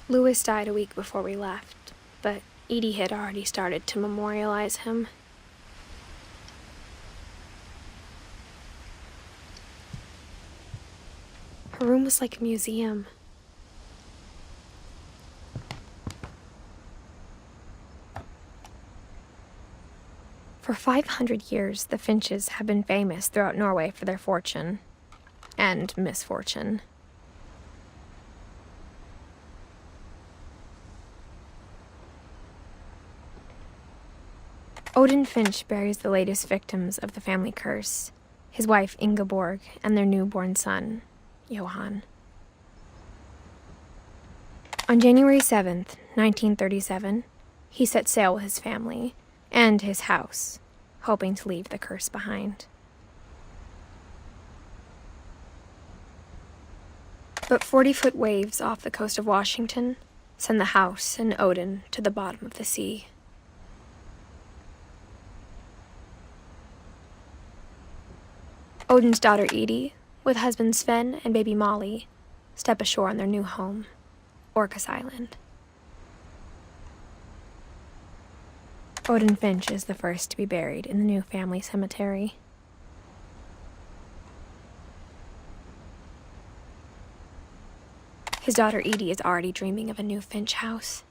Louis died a week before we left, but Edie had already started to memorialize him. Her room was like a museum. For 500 years, the finches have been famous throughout Norway for their fortune and misfortune. Odin Finch buries the latest victims of the family curse, his wife Ingeborg and their newborn son, Johan. On January 7th, 1937, he set sail with his family and his house, hoping to leave the curse behind. But 40-foot waves off the coast of Washington send the house and Odin to the bottom of the sea. Odin's daughter Edie, with husband Sven and baby Molly, step ashore on their new home, Orcas Island. Odin Finch is the first to be buried in the new family cemetery. His daughter Edie is already dreaming of a new Finch house.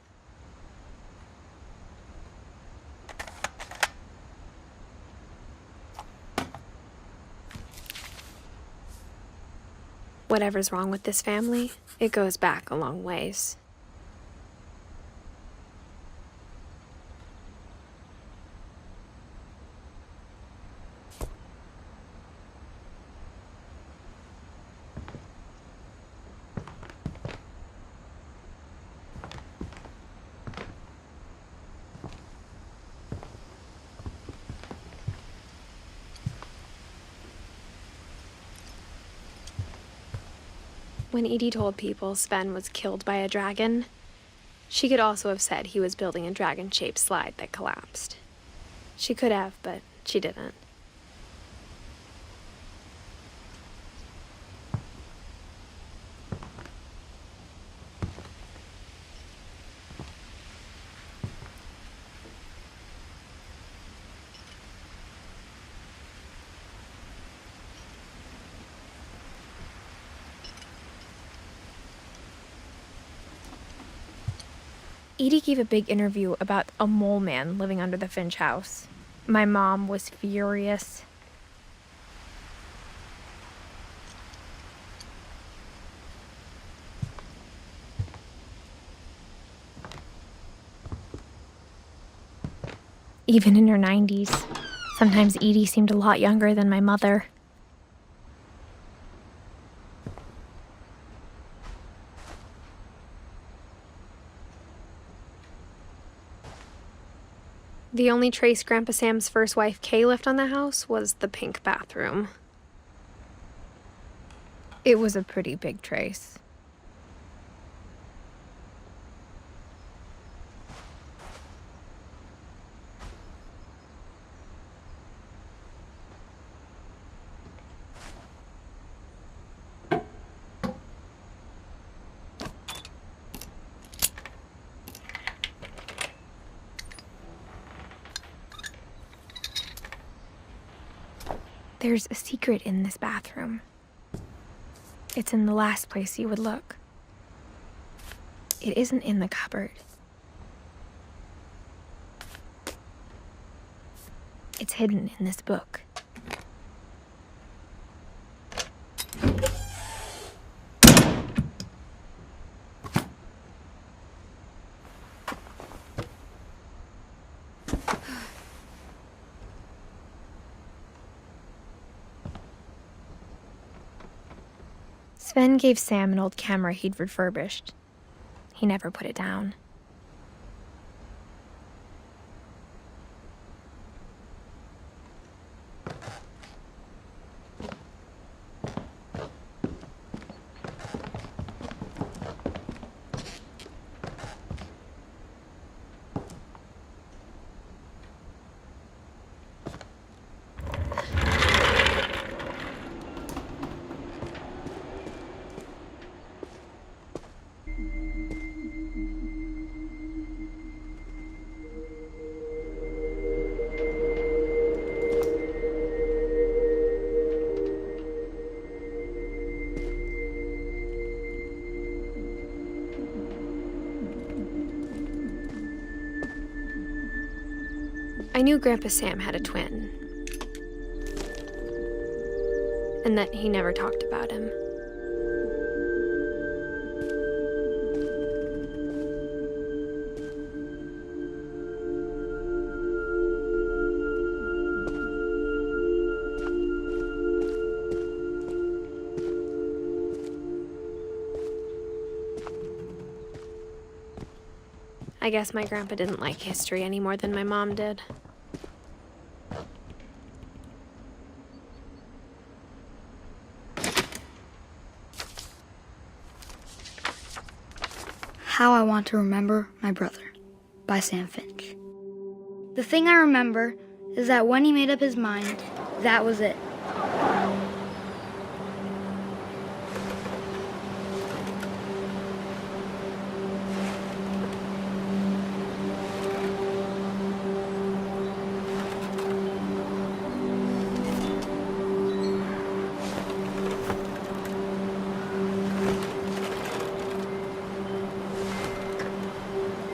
Whatever's wrong with this family, it goes back a long ways. When Edie told people Sven was killed by a dragon, she could also have said he was building a dragon-shaped slide that collapsed. She could have, but she didn't. Edie gave a big interview about a mole man living under the Finch house. My mom was furious. Even in her 90s, sometimes Edie seemed a lot younger than my mother. The only trace Grandpa Sam's first wife, Kay, left on the house was the pink bathroom. It was a pretty big trace. There's a secret in this bathroom. It's in the last place you would look. It isn't in the cupboard. It's hidden in this book. Sven gave Sam an old camera he'd refurbished. He never put it down. knew Grandpa Sam had a twin, and that he never talked about him. I guess my grandpa didn't like history any more than my mom did. How I Want to Remember My Brother by Sam Finch. The thing I remember is that when he made up his mind, that was it.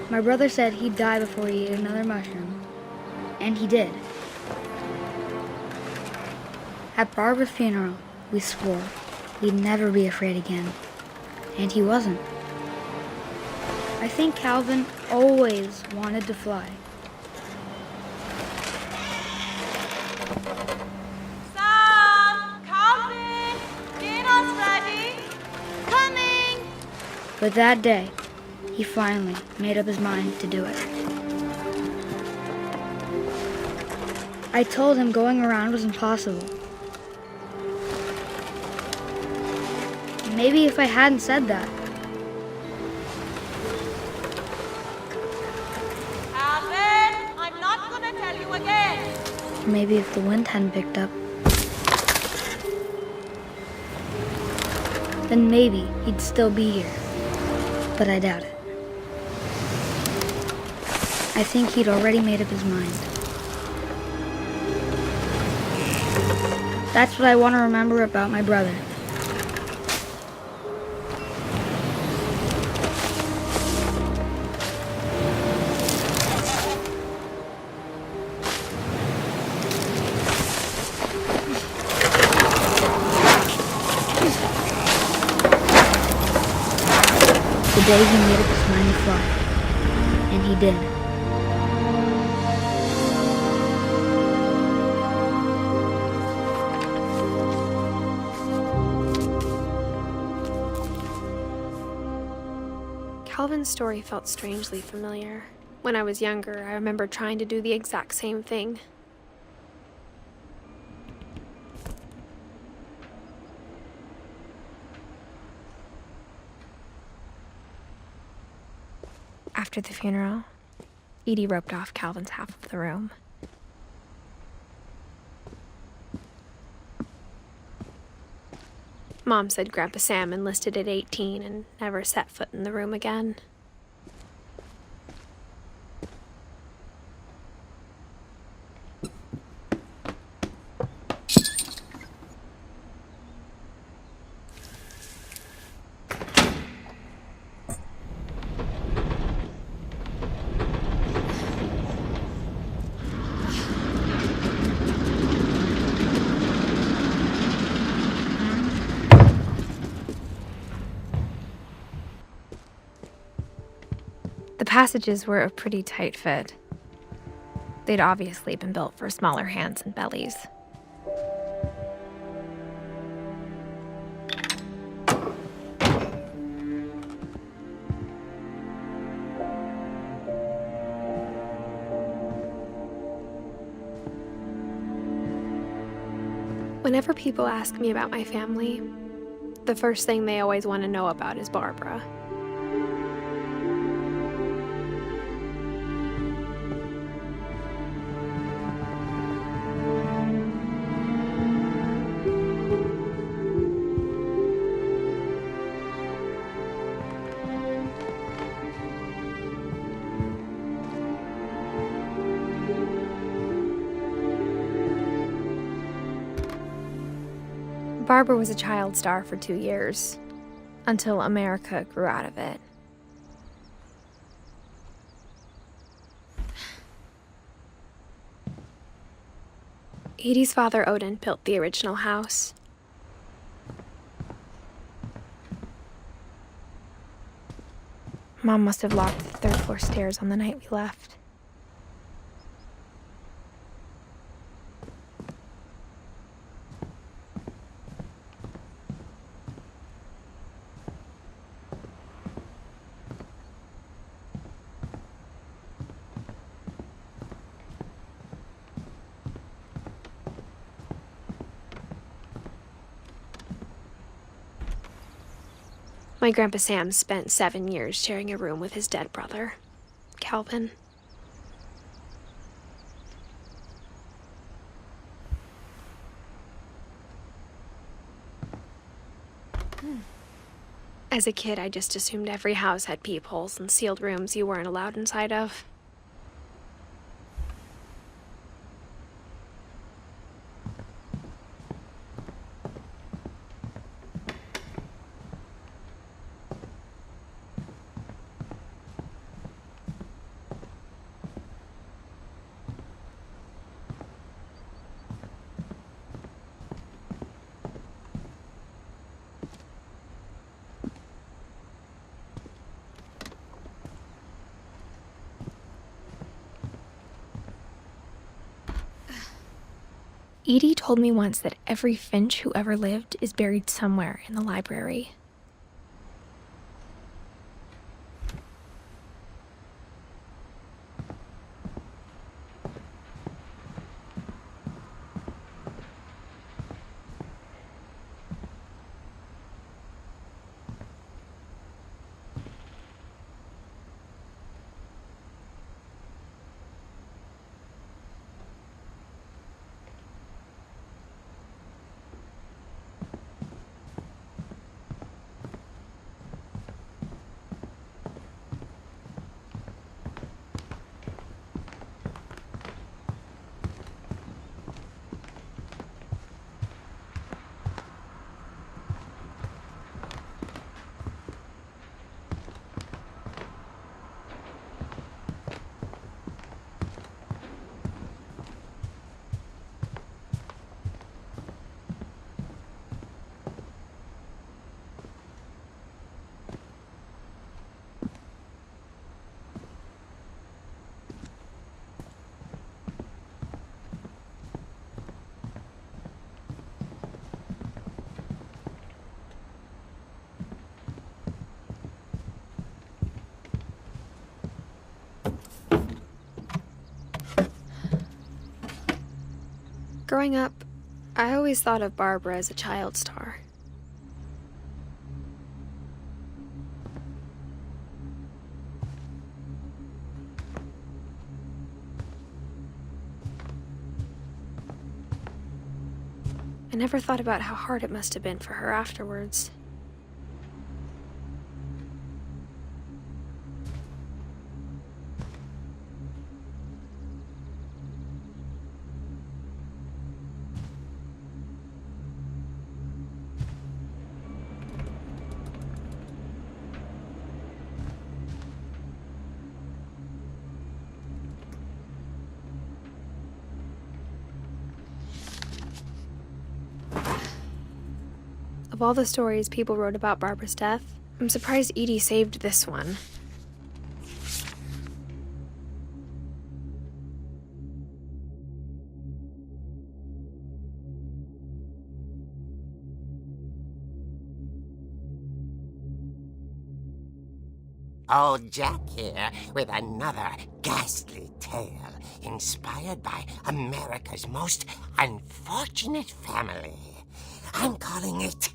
My brother said he'd die before he ate another mushroom, and he did. At Barbara's funeral, we swore we'd never be afraid again, and he wasn't. I think Calvin always wanted to fly. Sam! Calvin! Dinner's ready! Coming! But that day, he finally made up his mind to do it. I told him going around was impossible. Maybe if I hadn't said that. Calvin! I'm not gonna tell you again! Maybe if the wind hadn't picked up. Then maybe he'd still be here. But I doubt it. I think he'd already made up his mind. That's what I want to remember about my brother. The day he made up his mind to fly. And he did. Calvin's story felt strangely familiar. When I was younger, I remember trying to do the exact same thing. After the funeral, Edie roped off Calvin's half of the room. Mom said Grandpa Sam enlisted at 18 and never set foot in the room again. The passages were a pretty tight fit. They'd obviously been built for smaller hands and bellies. Whenever people ask me about my family, the first thing they always want to know about is Barbara. Barbara was a child star for 2 years, until America grew out of it. Edie's father, Odin, built the original house. Mom must have locked the third-floor stairs on the night we left. My Grandpa Sam spent 7 years sharing a room with his dead brother, Calvin. As a kid, I just assumed every house had peepholes and sealed rooms you weren't allowed inside of. Edie told me once that every finch who ever lived is buried somewhere in the library. Growing up, I always thought of Barbara as a child star. I never thought about how hard it must have been for her afterwards. Of all the stories people wrote about Barbara's death, I'm surprised Edie saved this one. Old Jack here with another ghastly tale inspired by America's most unfortunate family. I'm calling it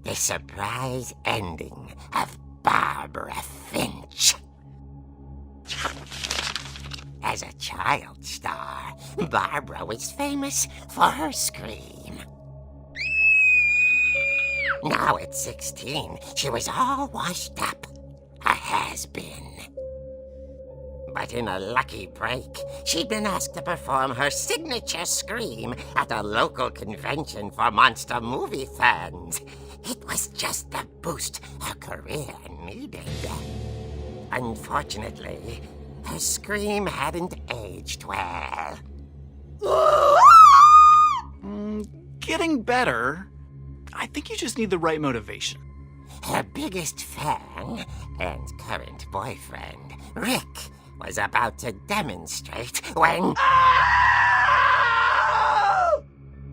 The Surprise Ending of Barbara Finch. As a child star, Barbara was famous for her scream. Now at 16, she was all washed up. A has-been. But in a lucky break, she'd been asked to perform her signature scream at a local convention for monster movie fans. It was just the boost her career needed. Unfortunately, her scream hadn't aged well. better. I think you just need the right motivation. Her biggest fan and current boyfriend, Rick, was about to demonstrate when...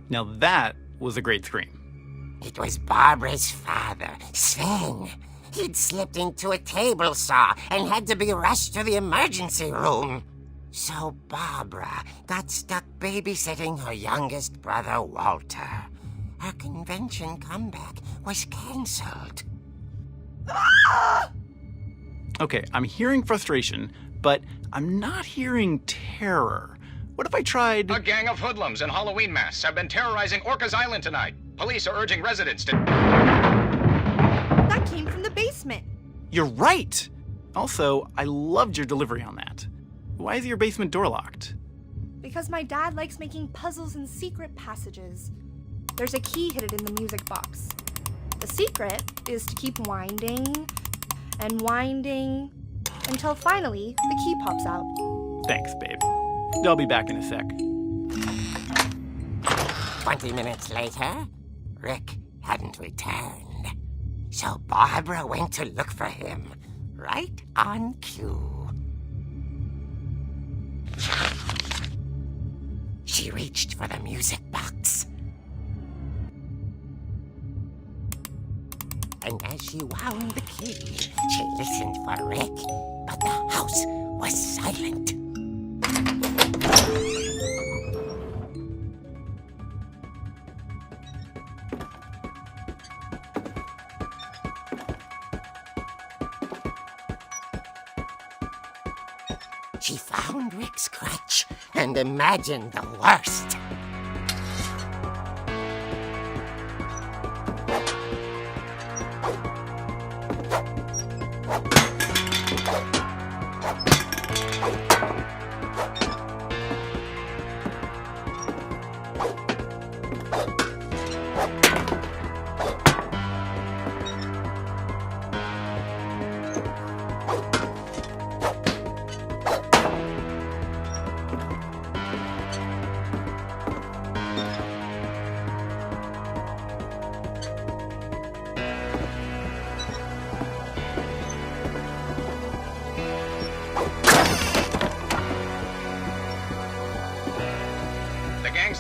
Now that was a great scream. It was Barbara's father, Sven. He'd slipped into a table saw and had to be rushed to the emergency room. So Barbara got stuck babysitting her youngest brother, Walter. Her convention comeback was cancelled. Okay, I'm hearing frustration, but I'm not hearing terror. What if I tried... A gang of hoodlums in Halloween masks have been terrorizing Orcas Island tonight. Police are urging residents to... That came from the basement. You're right! Also, I loved your delivery on that. Why is your basement door locked? Because my dad likes making puzzles and secret passages. There's a key hidden in the music box. The secret is to keep winding and winding until finally the key pops out. Thanks, babe. I'll be back in a sec. 20 minutes later, Rick hadn't returned. So Barbara went to look for him, right on cue. She reached for the music box. And as she wound the key, she listened for Rick, but the house was silent. She found Rick's crutch and imagined the worst.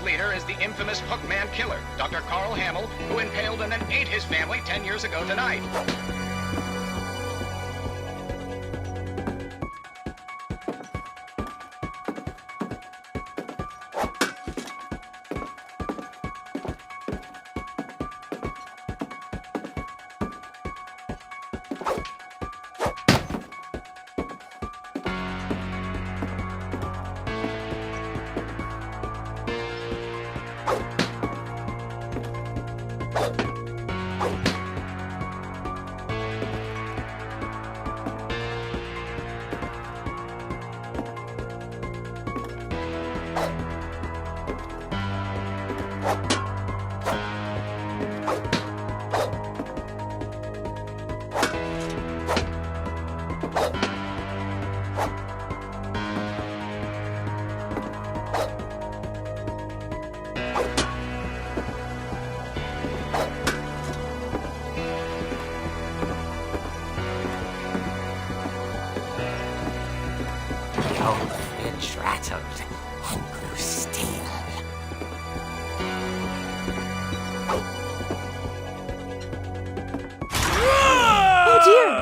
Leader is the infamous Hookman killer, Dr. Carl Hamill, who impaled and then ate his family 10 years ago tonight. The old finch rattled and grew still. Oh dear!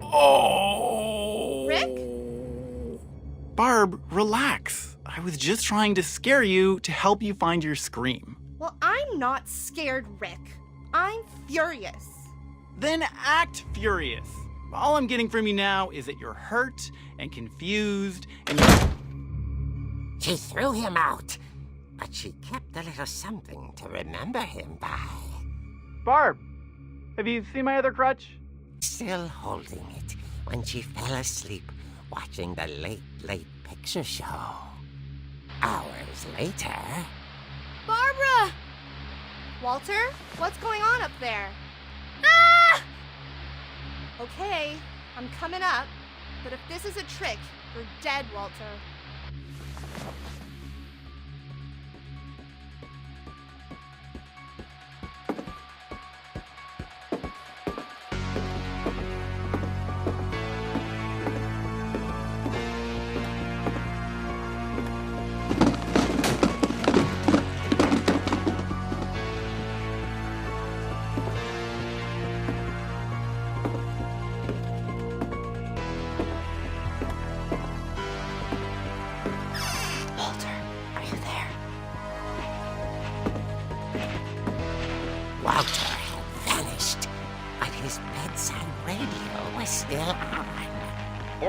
Oh! Rick? Barb, relax. I was just trying to scare you to help you find your scream. Well, I'm not scared, Rick. I'm furious. Then act furious. All I'm getting from you now is that you're hurt and confused and She threw him out, but she kept a little something to remember him by. Barb, have you seen my other crutch? Still holding it when she fell asleep watching the late picture show. Hours later... Barbara! Walter, what's going on up there? Ah! Okay, I'm coming up, but if this is a trick, you're dead, Walter.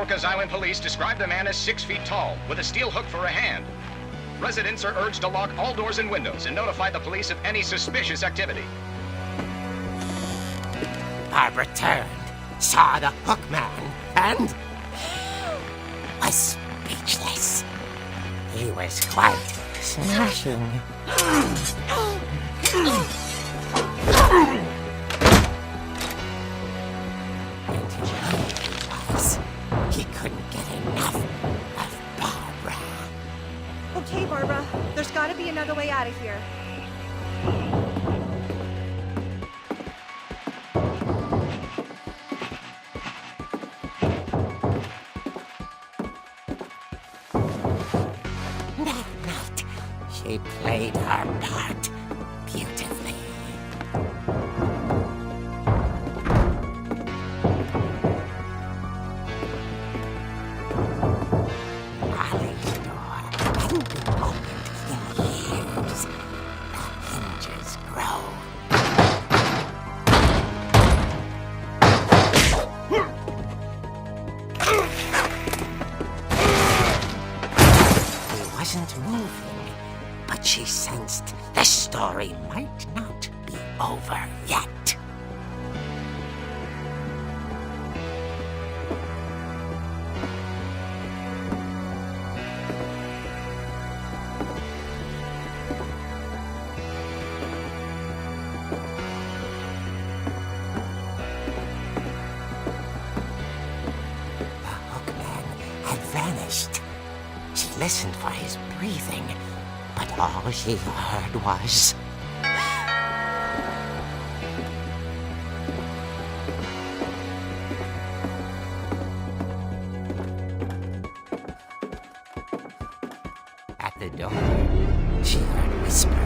Orcas Island police describe the man as 6 feet tall, with a steel hook for a hand. Residents are urged to lock all doors and windows and notify the police of any suspicious activity. Barbara turned, saw the hook man, and was speechless. He was quite smashing. And he was. He couldn't get enough of Barbara. Okay, Barbara, there's gotta be another way out of here. That night, she played her part beautifully. Molly's door hadn't been opened in years. The hinges grow. He wasn't moving, but she sensed the story might not be over yet. The hookman had vanished. She listened for his breathing, but all she heard was... At the door, she heard whispering.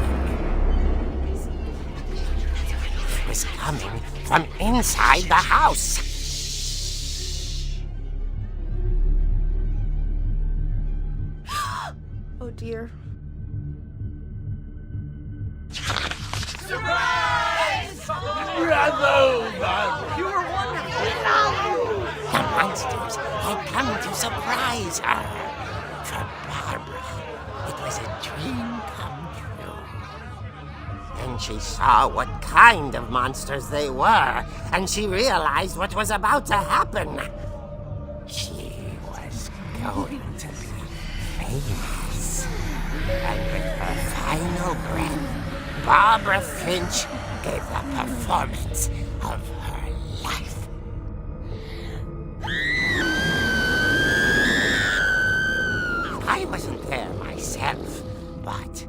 It was coming from inside the house. Oh dear. The monsters had come to surprise her. For Barbara, it was a dream come true. Then she saw what kind of monsters they were, and she realized what was about to happen. She was going to be famous. And with her final breath, Barbara Finch gave the performance of her life. I wasn't there myself, but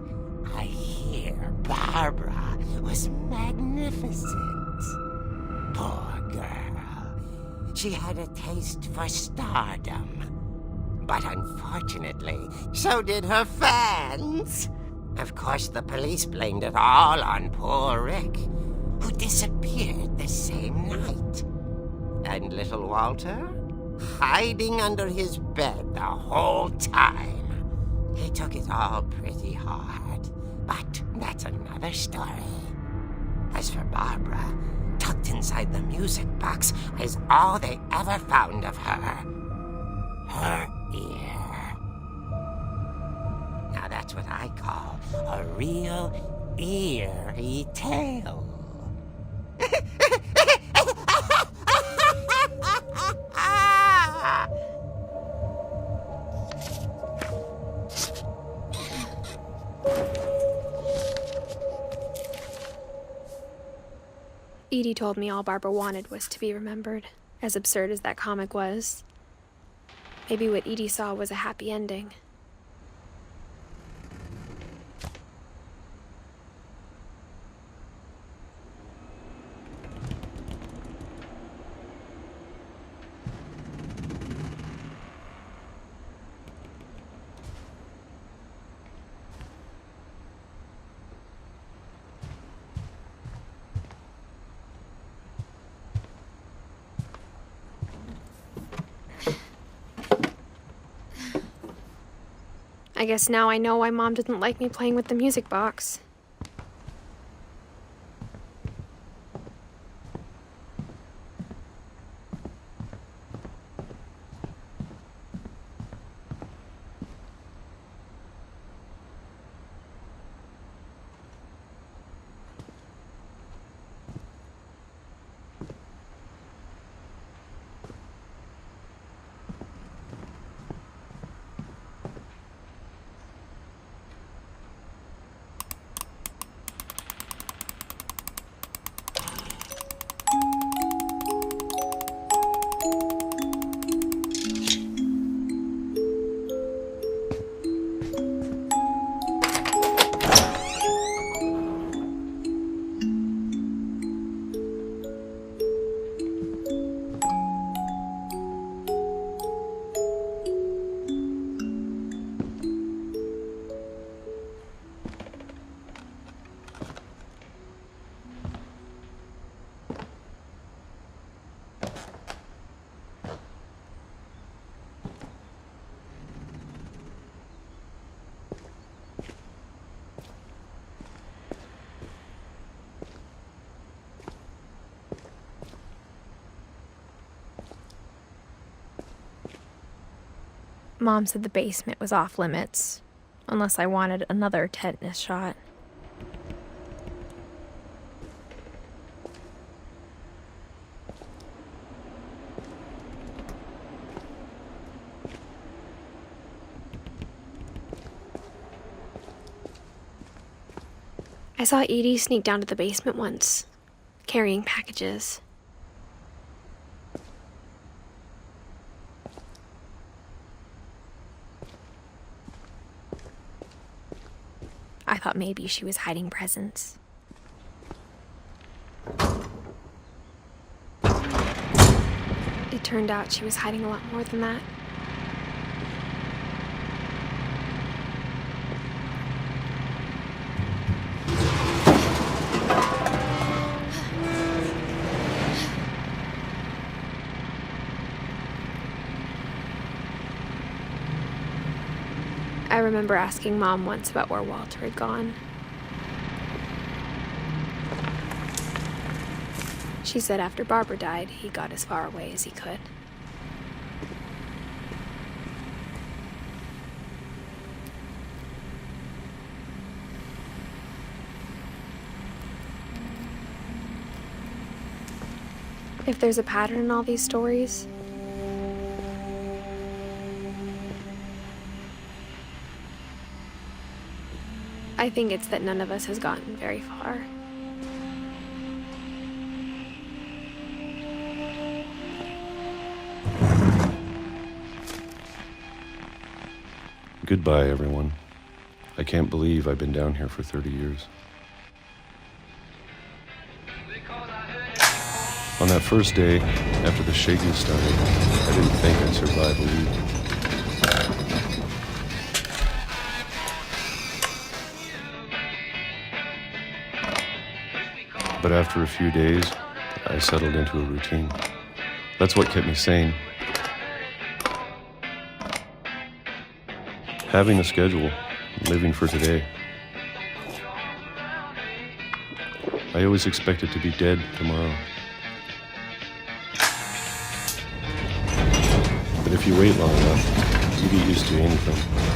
I hear Barbara was magnificent. Poor girl. She had a taste for stardom. But unfortunately, so did her fans. Of course, the police blamed it all on poor Rick, who disappeared the same night. And little Walter? Hiding under his bed the whole time. He took it all pretty hard, but that's another story. As for Barbara, tucked inside the music box is all they ever found of her. Her ear. Now that's what I call a real eerie tale. Edie told me all Barbara wanted was to be remembered, as absurd as that comic was. Maybe what Edie saw was a happy ending. I guess now I know why Mom didn't like me playing with the music box. Mom said the basement was off limits, unless I wanted another tetanus shot. I saw Edie sneak down to the basement once, carrying packages. I thought maybe she was hiding presents. It turned out she was hiding a lot more than that. I remember asking Mom once about where Walter had gone. She said after Barbara died, he got as far away as he could. If there's a pattern in all these stories, I think it's that none of us has gotten very far. Goodbye, everyone. I can't believe I've been down here for 30 years. On that first day, after the shaking started, I didn't think I'd survive a week. But after a few days, I settled into a routine. That's what kept me sane. Having a schedule, living for today. I always expected to be dead tomorrow. But if you wait long enough, you get used to anything.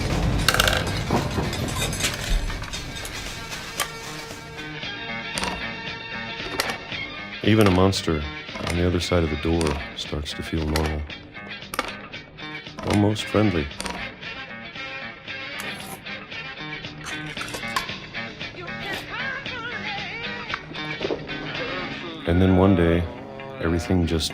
Even a monster on the other side of the door starts to feel normal. Almost friendly. And then one day, everything just...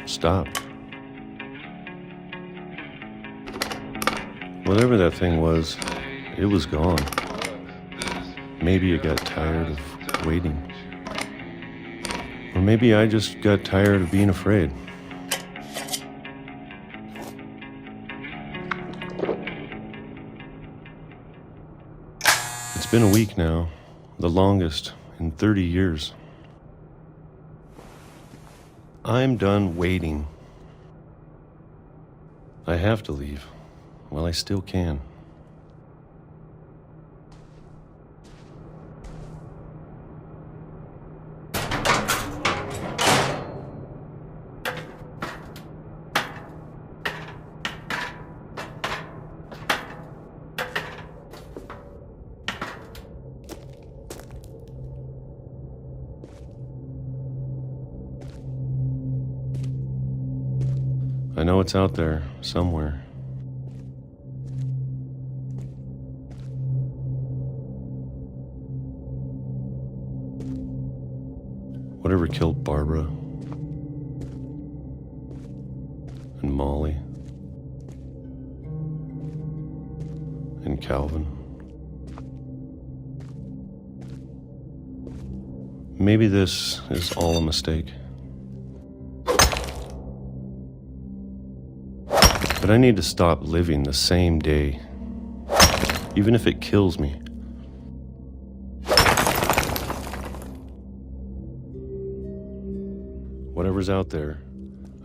stopped. Whatever that thing was, it was gone. Maybe it got tired of waiting. Or maybe I just got tired of being afraid. It's been a week now, the longest in 30 years. I'm done waiting. I have to leave while I still can. I know it's out there somewhere. Whatever killed Barbara and Molly and Calvin. Maybe this is all a mistake. But I need to stop living the same day, even if it kills me. Whatever's out there,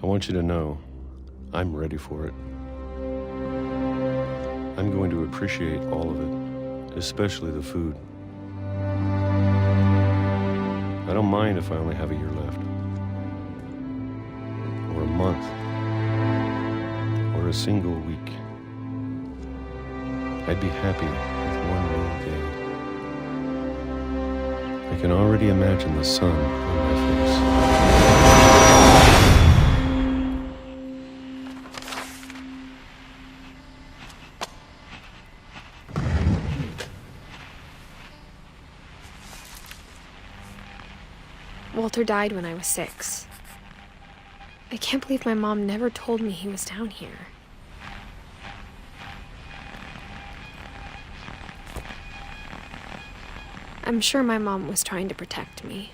I want you to know I'm ready for it. I'm going to appreciate all of it, especially the food. I don't mind if I only have a year left, or a month, or a single week. I'd be happy with one new day. I can already imagine the sun on my face. Walter died when I was 6. I can't believe my mom never told me he was down here. I'm sure my mom was trying to protect me.